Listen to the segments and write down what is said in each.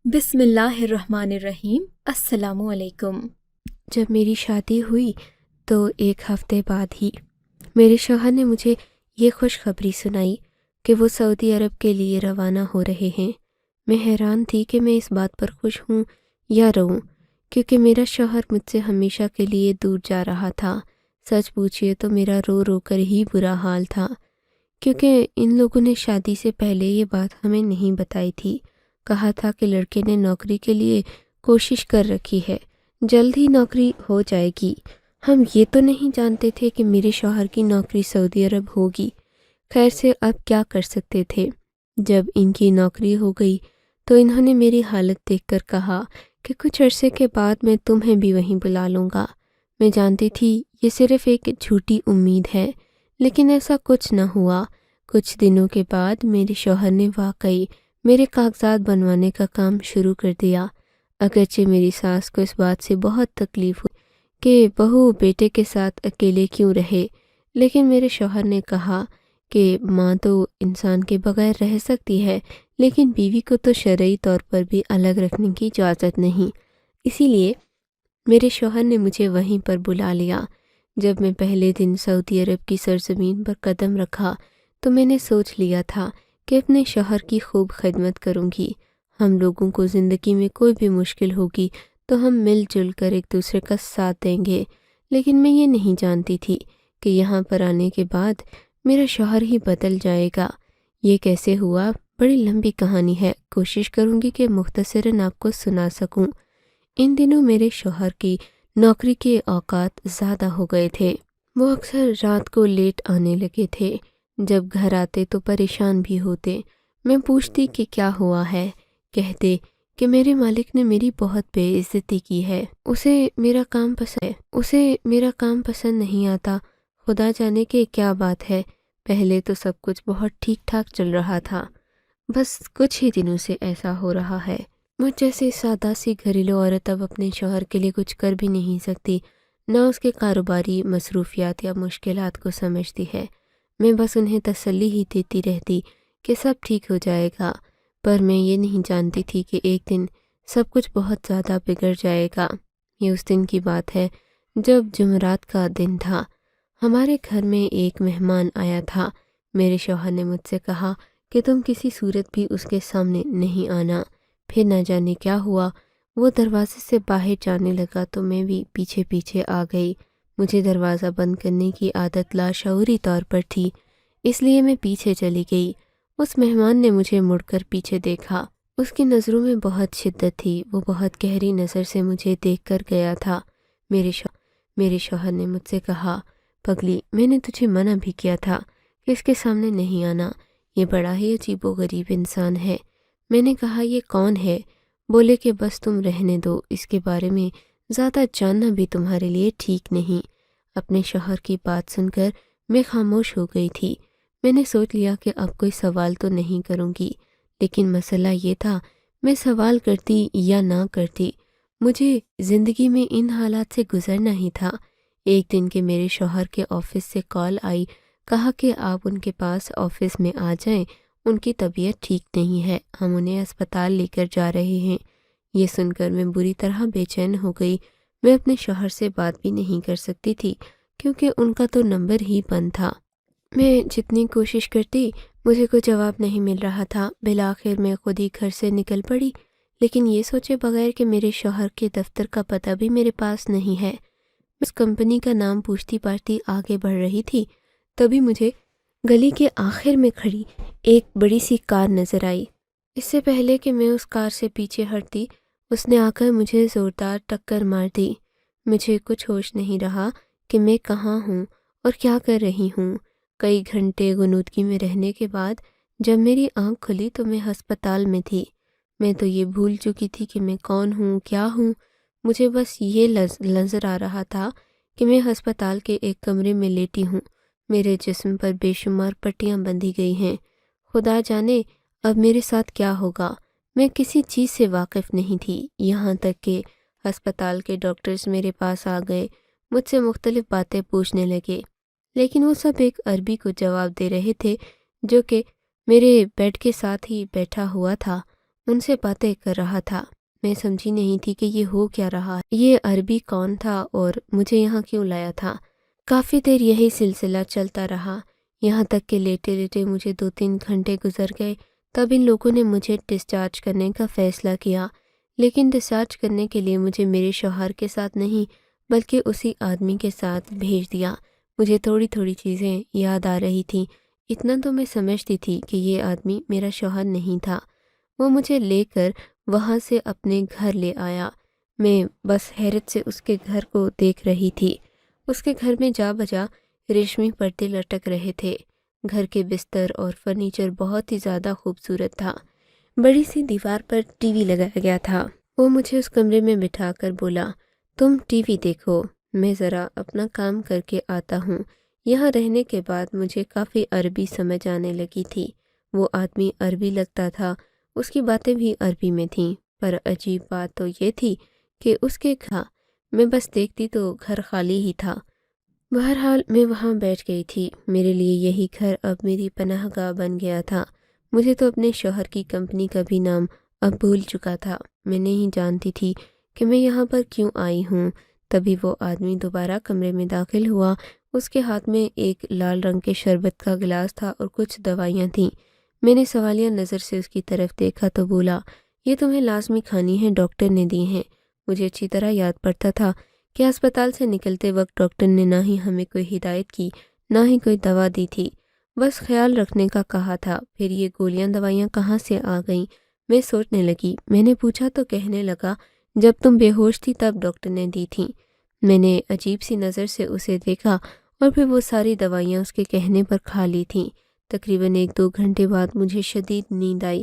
بسم اللہ الرحمن الرحیم۔ السلام علیکم۔ جب میری شادی ہوئی تو ایک ہفتے بعد ہی میرے شوہر نے مجھے یہ خوشخبری سنائی کہ وہ سعودی عرب کے لیے روانہ ہو رہے ہیں۔ میں حیران تھی کہ میں اس بات پر خوش ہوں یا روں، کیونکہ میرا شوہر مجھ سے ہمیشہ کے لیے دور جا رہا تھا۔ سچ پوچھئے تو میرا رو رو کر ہی برا حال تھا، کیونکہ ان لوگوں نے شادی سے پہلے یہ بات ہمیں نہیں بتائی تھی۔ کہا تھا کہ لڑکے نے نوکری کے لیے کوشش کر رکھی ہے، جلد ہی نوکری ہو جائے گی۔ ہم یہ تو نہیں جانتے تھے کہ میرے شوہر کی نوکری سعودی عرب ہوگی۔ خیر سے اب کیا کر سکتے تھے۔ جب ان کی نوکری ہو گئی تو انہوں نے میری حالت دیکھ کر کہا کہ کچھ عرصے کے بعد میں تمہیں بھی وہیں بلا لوں گا۔ میں جانتی تھی یہ صرف ایک جھوٹی امید ہے، لیکن ایسا کچھ نہ ہوا۔ کچھ دنوں کے بعد میرے شوہر نے واقعی میرے کاغذات بنوانے کا کام شروع کر دیا۔ اگرچہ میری ساس کو اس بات سے بہت تکلیف ہوئی کہ بہو بیٹے کے ساتھ اکیلے کیوں رہے، لیکن میرے شوہر نے کہا کہ ماں تو انسان کے بغیر رہ سکتی ہے، لیکن بیوی کو تو شرعی طور پر بھی الگ رکھنے کی اجازت نہیں۔ اسی لیے میرے شوہر نے مجھے وہیں پر بلا لیا۔ جب میں پہلے دن سعودی عرب کی سرزمین پر قدم رکھا تو میں نے سوچ لیا تھا کہ اپنے شوہر کی خوب خدمت کروں گی۔ ہم لوگوں کو زندگی میں کوئی بھی مشکل ہوگی تو ہم مل جل کر ایک دوسرے کا ساتھ دیں گے، لیکن میں یہ نہیں جانتی تھی کہ یہاں پر آنے کے بعد میرا شوہر ہی بدل جائے گا۔ یہ کیسے ہوا، بڑی لمبی کہانی ہے، کوشش کروں گی کہ مختصراً آپ کو سنا سکوں۔ ان دنوں میرے شوہر کی نوکری کے اوقات زیادہ ہو گئے تھے۔ وہ اکثر رات کو لیٹ آنے لگے تھے۔ جب گھر آتے تو پریشان بھی ہوتے۔ میں پوچھتی کہ کیا ہوا ہے، کہتے کہ میرے مالک نے میری بہت بے عزتی کی ہے، اسے میرا کام پسند نہیں آتا۔ خدا جانے کہ کیا بات ہے، پہلے تو سب کچھ بہت ٹھیک ٹھاک چل رہا تھا، بس کچھ ہی دنوں سے ایسا ہو رہا ہے۔ مجھ جیسی سادہ سی گھریلو عورت اب اپنے شوہر کے لیے کچھ کر بھی نہیں سکتی، نہ اس کے کاروباری مصروفیات یا مشکلات کو سمجھتی ہے۔ میں بس انہیں تسلی ہی دیتی رہتی کہ سب ٹھیک ہو جائے گا، پر میں یہ نہیں جانتی تھی کہ ایک دن سب کچھ بہت زیادہ بگڑ جائے گا۔ یہ اس دن کی بات ہے جب جمعرات کا دن تھا۔ ہمارے گھر میں ایک مہمان آیا تھا۔ میرے شوہر نے مجھ سے کہا کہ تم کسی صورت بھی اس کے سامنے نہیں آنا۔ پھر نہ جانے کیا ہوا، وہ دروازے سے باہر جانے لگا تو میں بھی پیچھے پیچھے آ گئی۔ مجھے دروازہ بند کرنے کی عادت لاشعوری طور پر تھی، اس لیے میں پیچھے چلی گئی۔ اس مہمان نے مجھے مڑ کر پیچھے دیکھا۔ اس کی نظروں میں بہت شدت تھی، وہ بہت گہری نظر سے مجھے دیکھ کر گیا تھا۔ میرے شوہر نے مجھ سے کہا، پگلی، میں نے تجھے منع بھی کیا تھا کہ اس کے سامنے نہیں آنا، یہ بڑا ہی عجیب و غریب انسان ہے۔ میں نے کہا، یہ کون ہے؟ بولے کہ بس تم رہنے دو، اس کے بارے میں زیادہ جاننا بھی تمہارے لیے ٹھیک نہیں۔ اپنے شوہر کی بات سن کر میں خاموش ہو گئی تھی۔ میں نے سوچ لیا کہ اب کوئی سوال تو نہیں کروں گی، لیکن مسئلہ یہ تھا میں سوال کرتی یا نہ کرتی، مجھے زندگی میں ان حالات سے گزرنا ہی تھا۔ ایک دن کے میرے شوہر کے آفس سے کال آئی، کہا کہ آپ ان کے پاس آفس میں آ جائیں، ان کی طبیعت ٹھیک نہیں ہے، ہم انہیں اسپتال لے کر جا رہے ہیں۔ یہ سن کر میں بری طرح بے چین ہو گئی۔ میں اپنے شوہر سے بات بھی نہیں کر سکتی تھی کیونکہ ان کا تو نمبر ہی بند تھا۔ میں جتنی کوشش کرتی مجھے کوئی جواب نہیں مل رہا تھا۔ بالآخر میں خود ہی گھر سے نکل پڑی، لیکن یہ سوچے بغیر کہ میرے شوہر کے دفتر کا پتہ بھی میرے پاس نہیں ہے۔ میں اس کمپنی کا نام پوچھتی پاچھتی آگے بڑھ رہی تھی، تبھی مجھے گلی کے آخر میں کھڑی ایک بڑی سی کار نظر آئی۔ اس سے پہلے کہ میں اس کار سے پیچھے ہٹتی، اس نے آ کر مجھے زوردار ٹکر مار دی۔ مجھے کچھ ہوش نہیں رہا کہ میں کہاں ہوں اور کیا کر رہی ہوں۔ کئی گھنٹے غنودگی میں رہنے کے بعد جب میری آنکھ کھلی تو میں ہسپتال میں تھی۔ میں تو یہ بھول چکی تھی کہ میں کون ہوں، کیا ہوں۔ مجھے بس یہ نظر آ رہا تھا کہ میں ہسپتال کے ایک کمرے میں لیٹی ہوں، میرے جسم پر بے شمار پٹیاں بندھی گئی ہیں۔ خدا جانے اب میرے ساتھ کیا ہوگا۔ میں کسی چیز سے واقف نہیں تھی، یہاں تک کہ ہسپتال کے ڈاکٹرز میرے پاس آ گئے، مجھ سے مختلف باتیں پوچھنے لگے، لیکن وہ سب ایک عربی کو جواب دے رہے تھے جو کہ میرے بیڈ کے ساتھ ہی بیٹھا ہوا تھا۔ ان سے باتیں کر رہا تھا۔ میں سمجھی نہیں تھی کہ یہ ہو کیا رہا ہے، یہ عربی کون تھا اور مجھے یہاں کیوں لایا تھا۔ کافی دیر یہی سلسلہ چلتا رہا، یہاں تک کہ لیٹے لیٹے مجھے 2-3 گھنٹے گزر گئے۔ تب ان لوگوں نے مجھے ڈسچارج کرنے کا فیصلہ کیا، لیکن ڈسچارج کرنے کے لیے مجھے میرے شوہر کے ساتھ نہیں بلکہ اسی آدمی کے ساتھ بھیج دیا۔ مجھے تھوڑی تھوڑی چیزیں یاد آ رہی تھیں، اتنا تو میں سمجھتی تھی کہ یہ آدمی میرا شوہر نہیں تھا۔ وہ مجھے لے کر وہاں سے اپنے گھر لے آیا۔ میں بس حیرت سے اس کے گھر کو دیکھ رہی تھی۔ اس کے گھر میں جا بجا ریشمی پردے لٹک رہے تھے۔ گھر کے بستر اور فرنیچر بہت ہی زیادہ خوبصورت تھا۔ بڑی سی دیوار پر ٹی وی لگایا گیا تھا۔ وہ مجھے اس کمرے میں بٹھا کر بولا، تم ٹی وی دیکھو، میں ذرا اپنا کام کر کے آتا ہوں۔ یہاں رہنے کے بعد مجھے کافی عربی سمجھ آنے لگی تھی۔ وہ آدمی عربی لگتا تھا، اس کی باتیں بھی عربی میں تھیں، پر عجیب بات تو یہ تھی کہ اس کے گھر میں بس دیکھتی تو گھر خالی ہی تھا۔ بہرحال میں وہاں بیٹھ گئی تھی۔ میرے لیے یہی گھر اب میری پناہ گاہ بن گیا تھا۔ مجھے تو اپنے شوہر کی کمپنی کا بھی نام اب بھول چکا تھا۔ میں نہیں جانتی تھی کہ میں یہاں پر کیوں آئی ہوں۔ تبھی وہ آدمی دوبارہ کمرے میں داخل ہوا۔ اس کے ہاتھ میں ایک لال رنگ کے شربت کا گلاس تھا اور کچھ دوائیاں تھیں۔ میں نے سوالیہ نظر سے اس کی طرف دیکھا تو بولا، یہ تمہیں لازمی کھانی ہے، ڈاکٹر نے دی ہیں۔ مجھے اچھی طرح یاد پڑتا تھا کہ اسپتال سے نکلتے وقت ڈاکٹر نے نہ ہی ہمیں کوئی ہدایت کی، نہ ہی کوئی دوا دی تھی، بس خیال رکھنے کا کہا تھا۔ پھر یہ گولیاں دوائیاں کہاں سے آ گئیں؟ میں سوچنے لگی۔ میں نے پوچھا تو کہنے لگا، جب تم بے ہوش تھی تب ڈاکٹر نے دی تھیں۔ میں نے عجیب سی نظر سے اسے دیکھا اور پھر وہ ساری دوائیاں اس کے کہنے پر کھا لی تھیں۔ تقریباً 1-2 گھنٹے بعد مجھے شدید نیند آئی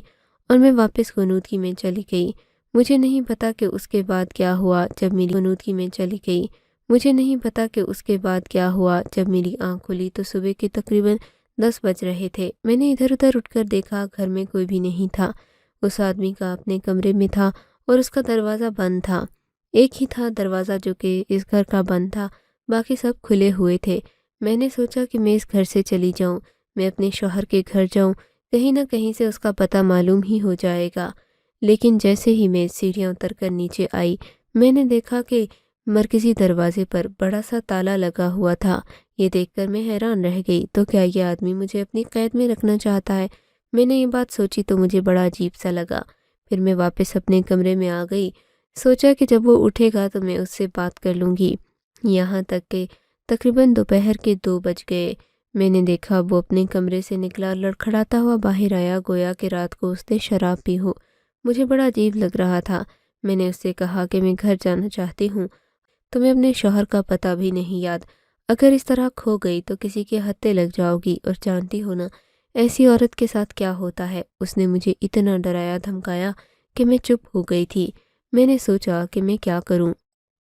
اور میں واپس غنودگی میں چلی گئی۔ مجھے نہیں پتا کہ اس کے بعد کیا ہوا جب میری غنودگی میں چلی گئی۔ مجھے نہیں پتا کہ اس کے بعد کیا ہوا جب میری آنکھ کھلی تو صبح کے تقریباً 10 بج رہے تھے۔ میں نے ادھر ادھر اٹھ کر دیکھا، گھر میں کوئی بھی نہیں تھا۔ اس آدمی کا اپنے کمرے میں تھا اور اس کا دروازہ بند تھا۔ ایک ہی تھا دروازہ جو کہ اس گھر کا بند تھا، باقی سب کھلے ہوئے تھے۔ میں نے سوچا کہ میں اس گھر سے چلی جاؤں، میں اپنے شوہر کے گھر جاؤں، کہیں نہ کہیں سے اس کا پتہ معلوم ہی ہو جائے گا۔ لیکن جیسے ہی میں سیڑھیاں اتر کر نیچے آئی، میں نے دیکھا کہ مرکزی دروازے پر بڑا سا تالا لگا ہوا تھا۔ یہ دیکھ کر میں حیران رہ گئی، تو کیا یہ آدمی مجھے اپنی قید میں رکھنا چاہتا ہے؟ میں نے یہ بات سوچی تو مجھے بڑا عجیب سا لگا۔ پھر میں واپس اپنے کمرے میں آ گئی، سوچا کہ جب وہ اٹھے گا تو میں اس سے بات کر لوں گی۔ یہاں تک کہ تقریباً دوپہر کے 2 بج گئے۔ میں نے دیکھا وہ اپنے کمرے سے نکلا، لڑکھڑاتا ہوا باہر آیا، گویا کہ رات کو اس نے شراب پی ہو۔ مجھے بڑا عجیب لگ رہا تھا۔ میں نے اس سے کہا کہ میں گھر جانا چاہتی ہوں، تمہیں اپنے شوہر کا پتہ بھی نہیں یاد، اگر اس طرح کھو گئی تو کسی کے ہتھے لگ جاؤ گی، اور جانتی ہو نا ایسی عورت کے ساتھ کیا ہوتا ہے۔ اس نے مجھے اتنا ڈرایا دھمکایا کہ میں چپ ہو گئی تھی۔ میں نے سوچا کہ میں کیا کروں،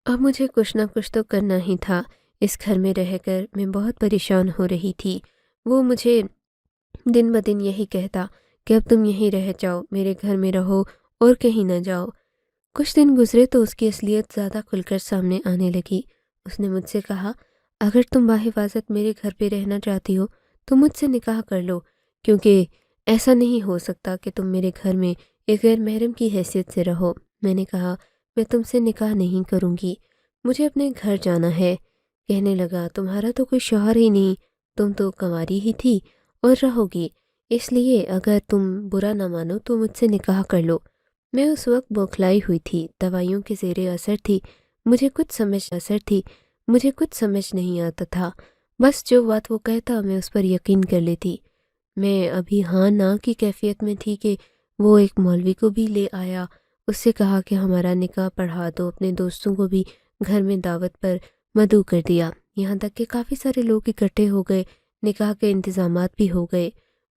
اب مجھے کچھ نہ کچھ تو کرنا ہی تھا۔ اس گھر میں رہ کر میں بہت پریشان ہو رہی تھی۔ وہ مجھے دن بدن یہی کہتا کہ اب تم یہیں رہ جاؤ، میرے گھر میں رہو اور کہیں نہ جاؤ۔ کچھ دن گزرے تو اس کی اصلیت زیادہ کھل کر سامنے آنے لگی۔ اس نے مجھ سے کہا، اگر تم باحفاظت میرے گھر پہ رہنا چاہتی ہو تو مجھ سے نکاح کر لو، کیونکہ ایسا نہیں ہو سکتا کہ تم میرے گھر میں ایک غیر محرم کی حیثیت سے رہو۔ میں نے کہا، میں تم سے نکاح نہیں کروں گی، مجھے اپنے گھر جانا ہے۔ کہنے لگا، تمہارا تو کوئی شوہر ہی نہیں، تم تو کنواری ہی تھی اور رہو گی، اس لیے اگر تم برا نہ مانو تو مجھ سے نکاح کر لو۔ میں اس وقت بوکھلائی ہوئی تھی، دوائیوں کے زیر اثر تھی، مجھے کچھ سمجھ نہیں آتا تھا۔ بس جو بات وہ کہتا میں اس پر یقین کر لیتی۔ میں ابھی ہاں نہ کی کیفیت میں تھی کہ وہ ایک مولوی کو بھی لے آیا، اس سے کہا کہ ہمارا نکاح پڑھا دو، اپنے دوستوں کو بھی گھر میں دعوت پر مدعو کر دیا، یہاں تک کہ کافی سارے لوگ اکٹھے ہو گئے، نکاح کے انتظامات بھی ہو گئے۔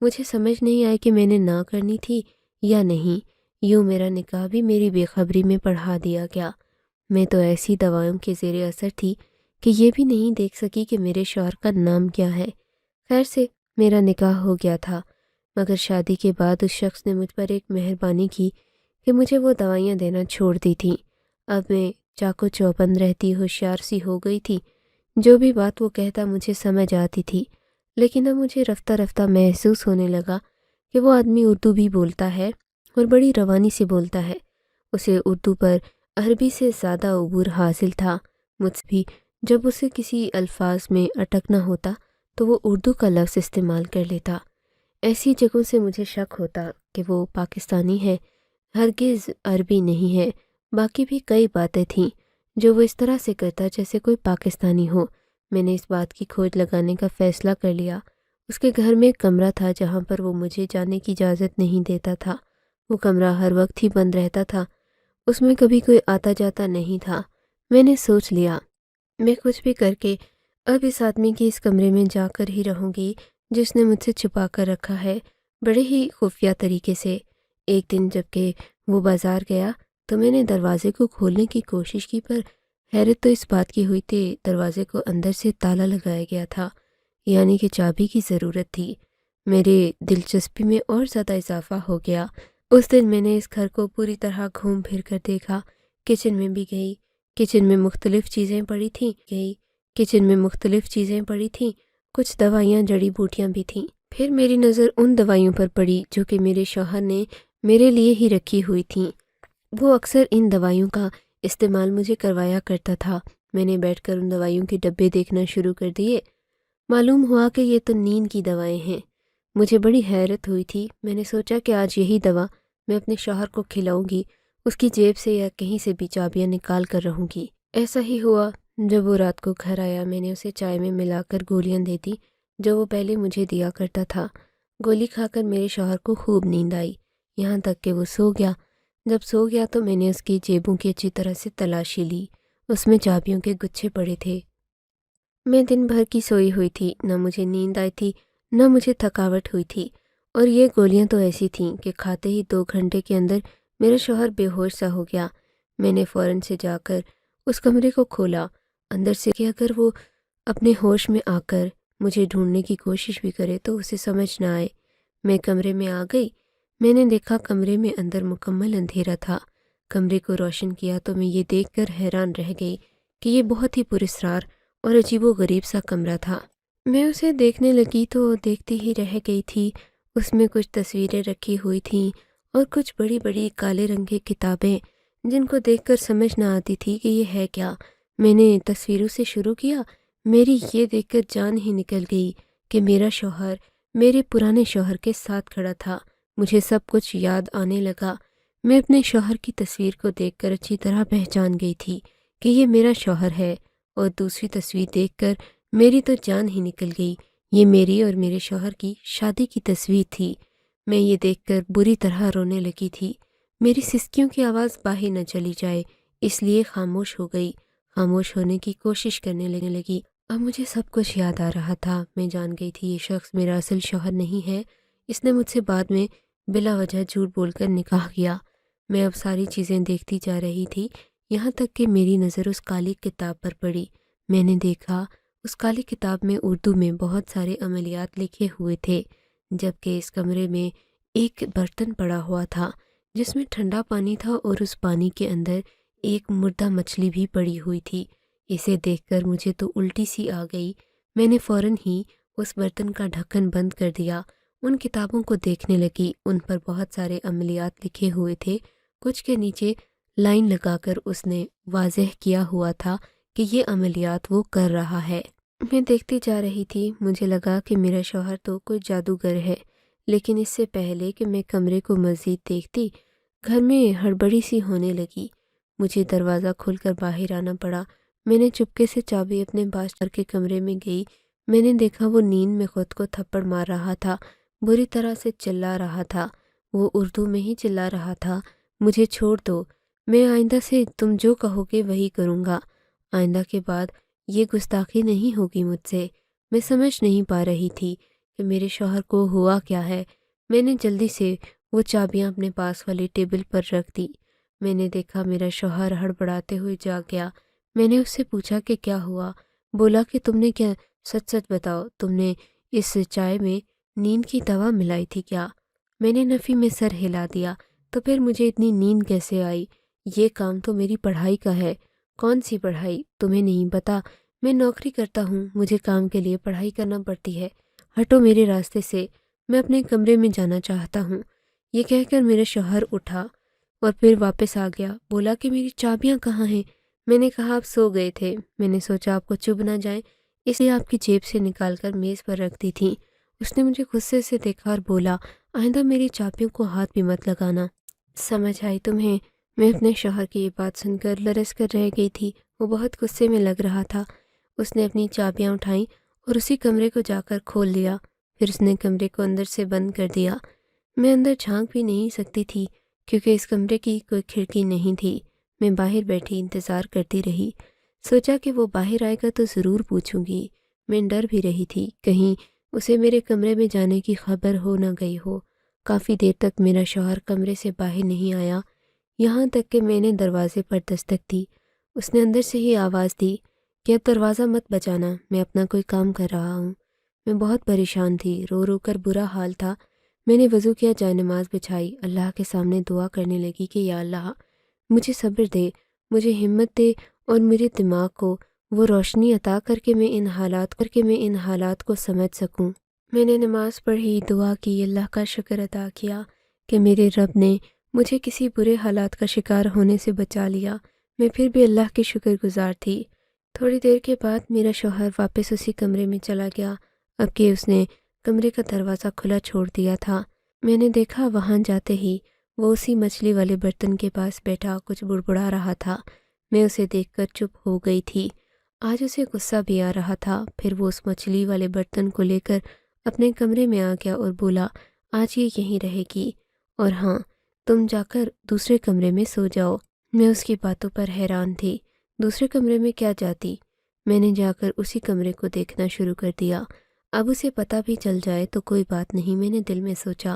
مجھے سمجھ نہیں آئی کہ میں نے نہ کرنی تھی یا نہیں، یوں میرا نکاح بھی میری بے خبری میں پڑھا دیا گیا۔ میں تو ایسی دوائیوں کے زیر اثر تھی کہ یہ بھی نہیں دیکھ سکی کہ میرے شوہر کا نام کیا ہے۔ خیر سے میرا نکاح ہو گیا تھا، مگر شادی کے بعد اس شخص نے مجھ پر ایک مہربانی کی کہ مجھے وہ دوائیاں دینا چھوڑ دی تھیں۔ اب میں چاق و چوبند رہتی، ہوشیار سی ہو گئی تھی، جو بھی بات وہ کہتا مجھے سمجھ آتی تھی۔ لیکن اب مجھے رفتہ رفتہ محسوس ہونے لگا کہ وہ آدمی اردو بھی بولتا ہے اور بڑی روانی سے بولتا ہے۔ اسے اردو پر عربی سے زیادہ عبور حاصل تھا۔ مجھ سے بھی جب اسے کسی الفاظ میں اٹکنا ہوتا تو وہ اردو کا لفظ استعمال کر لیتا۔ ایسی جگہوں سے مجھے شک ہوتا کہ وہ پاکستانی ہے، ہرگز عربی نہیں ہے۔ باقی بھی کئی باتیں تھیں جو وہ اس طرح سے کرتا جیسے کوئی پاکستانی ہو۔ میں نے اس بات کی کھوج لگانے کا فیصلہ کر لیا۔ اس کے گھر میں ایک کمرہ تھا جہاں پر وہ مجھے جانے کی اجازت نہیں دیتا تھا۔ وہ کمرہ ہر وقت ہی بند رہتا تھا، اس میں کبھی کوئی آتا جاتا نہیں تھا۔ میں نے سوچ لیا میں کچھ بھی کر کے اب اس آدمی کے اس کمرے میں جا کر ہی رہوں گی جس نے مجھ سے چھپا کر رکھا ہے، بڑے ہی خفیہ طریقے سے۔ ایک دن جب کہ وہ بازار گیا تو میں نے دروازے کو کھولنے کی کوشش کی، پر حیرت تو اس بات کی ہوئی تھی دروازے کو اندر سے تالا لگایا گیا تھا، یعنی کہ چابی کی ضرورت تھی۔ میرے دلچسپی میں اور زیادہ اضافہ ہو گیا۔ اس دن میں نے اس گھر کو پوری طرح گھوم پھر کر دیکھا۔ کچن میں بھی گئی، کچن میں مختلف چیزیں پڑی تھیں، کچھ دوائیاں جڑی بوٹیاں بھی تھیں۔ پھر میری نظر ان دوائیوں پر پڑی جو کہ میرے شوہر نے میرے لیے ہی رکھی ہوئی تھیں۔ وہ اکثر ان دوائیوں کا استعمال مجھے کروایا کرتا تھا۔ میں نے بیٹھ کر ان دوائیوں کے ڈبے دیکھنا شروع کر دیے۔ معلوم ہوا کہ یہ تو نیند کی دوائیں ہیں۔ مجھے بڑی حیرت ہوئی تھی۔ میں نے سوچا کہ آج یہی دوا میں اپنے شوہر کو کھلاؤں گی، اس کی جیب سے یا کہیں سے بھی چابیاں نکال کر رہوں گی۔ ایسا ہی ہوا۔ جب وہ رات کو گھر آیا میں نے اسے چائے میں ملا کر گولیاں دے دی جو وہ پہلے مجھے دیا کرتا تھا۔ گولی کھا کر میرے شوہر کو خوب نیند آئی، یہاں تک کہ وہ سو گیا۔ جب سو گیا تو میں نے اس کی جیبوں کی اچھی طرح سے تلاشی لی، اس میں چابیوں کے گچھے پڑے تھے۔ میں دن بھر کی سوئی ہوئی تھی، نہ مجھے نیند آئی تھی نہ مجھے تھکاوٹ ہوئی تھی، اور یہ گولیاں تو ایسی تھیں کہ کھاتے ہی 2 گھنٹے کے اندر میرا شوہر بے ہوش سا ہو گیا۔ میں نے فوراً سے جا کر اس کمرے کو کھولا اندر سے کہ اگر وہ اپنے ہوش میں آ کر مجھے ڈھونڈنے کی کوشش بھی کرے تو اسے سمجھ نہ آئے۔ میں کمرے میں آ گئی۔ میں نے دیکھا کمرے میں اندر مکمل اندھیرا تھا۔ کمرے کو روشن کیا تو میں یہ دیکھ کر حیران رہ گئی کہ یہ بہت ہی پراسرار اور عجیب و غریب سا کمرہ تھا۔ میں اسے دیکھنے لگی تو دیکھتی ہی رہ گئی تھی۔ اس میں کچھ تصویریں رکھی ہوئی تھیں اور کچھ بڑی بڑی کالے رنگ کی کتابیں جن کو دیکھ کر سمجھ نہ آتی تھی کہ یہ ہے کیا۔ میں نے تصویروں سے شروع کیا۔ میری یہ دیکھ کر جان ہی نکل گئی کہ میرا شوہر میرے پرانے شوہر کے ساتھ کھڑا تھا۔ مجھے سب کچھ یاد آنے لگا۔ میں اپنے شوہر کی تصویر کو دیکھ کر اچھی طرح پہچان گئی تھی کہ یہ میرا شوہر ہے، اور دوسری تصویر دیکھ کر میری تو جان ہی نکل گئی۔ یہ میری اور میرے شوہر کی شادی کی تصویر تھی۔ میں یہ دیکھ کر بری طرح رونے لگی تھی۔ میری سسکیوں کی آواز باہر نہ چلی جائے اس لیے خاموش ہو گئی، خاموش ہونے کی کوشش کرنے لگی۔ اب مجھے سب کچھ یاد آ رہا تھا۔ میں جان گئی تھی یہ شخص میرا اصل شوہر نہیں ہے، اس نے مجھ سے بعد میں بلا وجہ جھوٹ بول کر نکاح کیا۔ میں اب ساری چیزیں دیکھتی جا رہی تھی، یہاں تک کہ میری نظر اس کالی کتاب پر پڑی۔ میں نے دیکھا اس کالی کتاب میں اردو میں بہت سارے عملیات لکھے ہوئے تھے، جبکہ اس کمرے میں ایک برتن پڑا ہوا تھا جس میں ٹھنڈا پانی تھا، اور اس پانی کے اندر ایک مردہ مچھلی بھی پڑی ہوئی تھی۔ اسے دیکھ کر مجھے تو الٹی سی آ گئی۔ میں نے فوراً ہی اس برتن کا ڈھکن بند کر دیا، ان کتابوں کو دیکھنے لگی۔ ان پر بہت سارے عملیات لکھے ہوئے تھے، کچھ کے نیچے لائن لگا کر اس نے واضح کیا ہوا تھا کہ یہ عملیات وہ کر رہا ہے۔ میں دیکھتی جا رہی تھی۔ مجھے لگا کہ میرا شوہر تو کوئی جادوگر ہے، لیکن اس سے پہلے کہ میں کمرے کو مزید دیکھتی گھر میں ہڑبڑی سی ہونے لگی۔ مجھے دروازہ کھول کر باہر آنا پڑا۔ میں نے چپکے سے چابی اپنے باشندر کے کمرے میں گئی۔ میں نے دیکھا وہ نیند میں خود کو تھپڑ مار رہا تھا، بری طرح سے چلا رہا تھا۔ وہ اردو میں ہی چلا رہا تھا، مجھے چھوڑ دو، میں آئندہ سے تم جو کہو گے وہی کروں گا۔ آئندہ کے بعد یہ گستاخی نہیں ہوگی مجھ سے۔ میں سمجھ نہیں پا رہی تھی کہ میرے شوہر کو ہوا کیا ہے۔ میں نے جلدی سے وہ چابیاں اپنے پاس والے ٹیبل پر رکھ دی۔ میں نے دیکھا میرا شوہر ہڑبڑاتے ہوئے جاگ گیا۔ میں نے اس سے پوچھا کہ کیا ہوا؟ بولا کہ تم نے کیا، سچ سچ بتاؤ، تم نے اس چائے میں نیند کی دوا ملائی تھی کیا؟ میں نے نفی میں سر ہلا دیا۔ تو پھر مجھے اتنی نیند کیسے آئی؟ یہ کام تو میری پڑھائی کا ہے۔ کون سی پڑھائی؟ تمہیں نہیں پتا؟ میں نوکری کرتا ہوں، مجھے کام کے لیے پڑھائی کرنا پڑتی ہے۔ ہٹو میرے راستے سے، میں اپنے کمرے میں جانا چاہتا ہوں۔ یہ کہہ کر میرا شوہر اٹھا اور پھر واپس آ گیا۔ بولا کہ میری چابیاں کہاں ہیں؟ میں نے کہا آپ سو گئے تھے، میں نے سوچا آپ کو چبھ نہ جائیں اس لیے آپ کی جیب سے نکال کر میز پر رکھ دی تھیں۔ اس نے مجھے غصے سے دیکھا اور بولا آئندہ میری چابیوں کو ہاتھ بھی مت لگانا۔ سمجھ آئی تمہیں؟ میں اپنے شوہر کی یہ بات سن کر لرز کر رہ گئی تھی۔ وہ بہت غصے میں لگ رہا تھا۔ اس نے اپنی چابیاں اٹھائیں اور اسی کمرے کو جا کر کھول دیا، پھر اس نے کمرے کو اندر سے بند کر دیا۔ میں اندر جھانک بھی نہیں سکتی تھی کیونکہ اس کمرے کی کوئی کھڑکی نہیں تھی۔ میں باہر بیٹھی انتظار کرتی رہی، سوچا کہ وہ باہر آئے گا تو ضرور پوچھوں گی۔ میں ڈر بھی رہی تھی کہیں اسے میرے کمرے میں جانے کی خبر ہو نہ گئی ہو۔ کافی دیر تک میرا شوہر کمرے سے باہر نہیں آیا، یہاں تک کہ میں نے دروازے پر دستک دی۔ اس نے اندر سے ہی آواز دی کہ اب دروازہ مت بجانا، میں اپنا کوئی کام کر رہا ہوں۔ میں بہت پریشان تھی، رو رو کر برا حال تھا۔ میں نے وضو کیا، جائے نماز بچھائی، اللہ کے سامنے دعا کرنے لگی کہ یا اللہ مجھے صبر دے، مجھے ہمت دے اور میرے دماغ کو وہ روشنی عطا کر کے میں ان حالات کو سمجھ سکوں۔ میں نے نماز پڑھی، دعا کی، اللہ کا شکر ادا کیا کہ میرے رب نے مجھے کسی برے حالات کا شکار ہونے سے بچا لیا۔ میں پھر بھی اللہ کی شکر گزار تھی۔ تھوڑی دیر کے بعد میرا شوہر واپس اسی کمرے میں چلا گیا، اب کہ اس نے کمرے کا دروازہ کھلا چھوڑ دیا تھا۔ میں نے دیکھا وہاں جاتے ہی وہ اسی مچھلی والے برتن کے پاس بیٹھا کچھ بڑبڑا رہا تھا۔ میں اسے دیکھ کر چپ ہو گئی تھی۔ آج اسے غصہ بھی آ رہا تھا۔ پھر وہ اس مچھلی والے برتن کو لے کر اپنے کمرے میں آ گیا اور بولا آج یہ یہیں رہے گی، اور ہاں تم جا کر دوسرے کمرے میں سو جاؤ۔ میں اس کی باتوں پر حیران تھی۔ دوسرے کمرے میں کیا جاتی؟ میں نے جا کر اسی کمرے کو دیکھنا شروع کر دیا۔ اب اسے پتہ بھی چل جائے تو کوئی بات نہیں، میں نے دل میں سوچا۔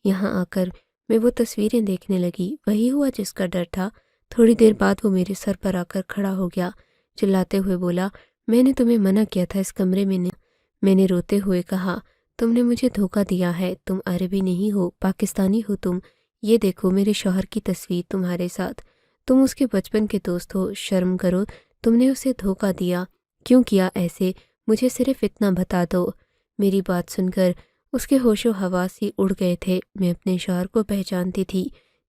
یہاں آ کر میں وہ تصویریں دیکھنے لگی، وہی ہوا جس کا ڈر تھا۔ تھوڑی دیر بعد وہ میرے سر پر آ کر کھڑا ہو گیا، چلاتے ہوئے بولا میں نے تمہیں منع کیا تھا اس کمرے میں نہیں۔ میں نے روتے ہوئے کہا تم نے مجھے دھوکہ دیا ہے، تم عربی نہیں ہو، پاکستانی ہو تم۔ یہ دیکھو میرے شوہر کی تصویر تمہارے ساتھ، تم اس کے بچپن کے دوست ہو، شرم کرو، تم نے اسے دھوکہ دیا، کیوں کیا ایسے؟ مجھے صرف اتنا بتا دو۔ میری بات سن کر اس کے ہوش و حواس ہی اڑ گئے تھے۔ میں اپنے شوہر کو پہچانتی تھی۔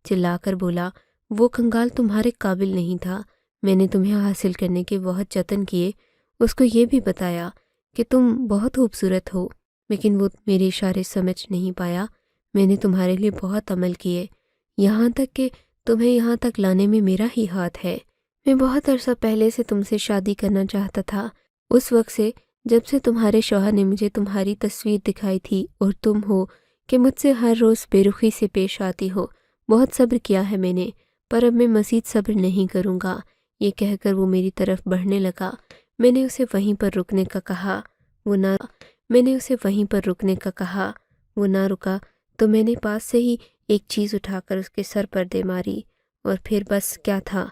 چلا کر بولا وہ کنگال تمہارے قابل نہیں تھا، میں نے تمہیں حاصل کرنے کے بہت جتن کیے، اس کو یہ بھی بتایا کہ تم بہت خوبصورت ہو، لیکن وہ میرے اشارے سمجھ نہیں پایا۔ میں نے تمہارے لیے بہت عمل کیے، یہاں تک کہ تمہیں یہاں تک لانے میں میرا ہی ہاتھ ہے۔ میں بہت عرصہ پہلے سے تم سے شادی کرنا چاہتا تھا، اس وقت سے جب سے تمہارے شوہر نے مجھے تمہاری تصویر دکھائی تھی، اور تم ہو کہ مجھ سے ہر روز بے رخی سے پیش آتی ہو۔ بہت صبر کیا ہے میں نے، پر اب میں مزید صبر نہیں کروں گا۔ یہ کہہ کر وہ میری طرف بڑھنے لگا۔ میں نے اسے وہیں پر رکنے کا کہا، وہ نہ رکا تو میں نے پاس سے ہی ایک چیز اٹھا کر اس کے سر پر دے ماری، اور پھر بس کیا تھا،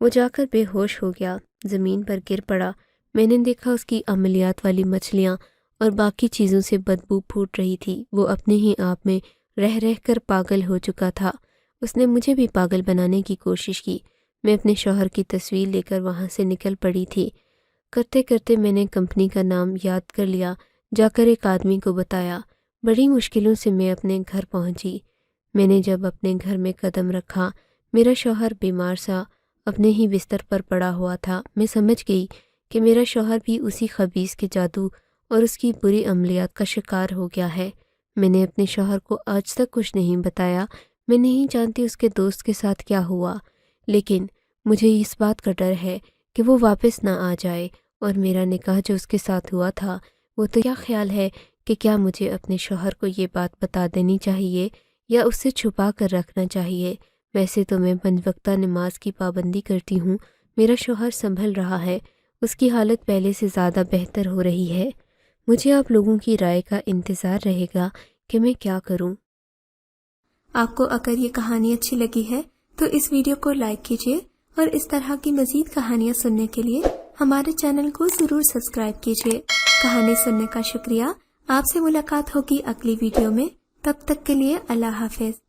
وہ جا کر بے ہوش ہو گیا، زمین پر گر پڑا۔ میں نے دیکھا اس کی عملیات والی مچھلیاں اور باقی چیزوں سے بدبو پھوٹ رہی تھی۔ وہ اپنے ہی آپ میں رہ رہ کر پاگل ہو چکا تھا۔ اس نے مجھے بھی پاگل بنانے کی کوشش کی۔ میں اپنے شوہر کی تصویر لے کر وہاں سے نکل پڑی تھی۔ کرتے کرتے میں نے کمپنی کا نام یاد کر لیا، جا کر ایک آدمی کو بتایا۔ بڑی مشکلوں سے میں اپنے گھر پہنچی۔ میں نے جب اپنے گھر میں قدم رکھا، میرا شوہر بیمار سا اپنے ہی بستر پر پڑا ہوا تھا۔ میں سمجھ گئی کہ میرا شوہر بھی اسی خبیث کے جادو اور اس کی بری عملیات کا شکار ہو گیا ہے۔ میں نے اپنے شوہر کو آج تک کچھ نہیں بتایا۔ میں نہیں جانتی اس کے دوست کے ساتھ کیا ہوا، لیکن مجھے اس بات کا ڈر ہے کہ وہ واپس نہ آ جائے، اور میرا نکاح جو اس کے ساتھ ہوا تھا، وہ تو کیا خیال ہے کہ کیا مجھے اپنے شوہر کو یہ بات بتا دینی چاہیے یا اس سے چھپا کر رکھنا چاہیے؟ ویسے تو میں 5 وقتہ نماز کی پابندی کرتی ہوں، میرا شوہر سنبھل رہا ہے، اس کی حالت پہلے سے زیادہ بہتر ہو رہی ہے۔ مجھے آپ لوگوں کی رائے کا انتظار رہے گا کہ میں کیا کروں۔ آپ کو اگر یہ کہانی اچھی لگی ہے تو اس ویڈیو کو لائک کیجیے، اور اس طرح کی مزید کہانیاں سننے کے لیے ہمارے چینل کو ضرور سبسکرائب کیجیے۔ کہانی سننے کا شکریہ۔ آپ سے ملاقات ہوگی اگلی ویڈیو میں، تب تک کے لیے اللہ حافظ۔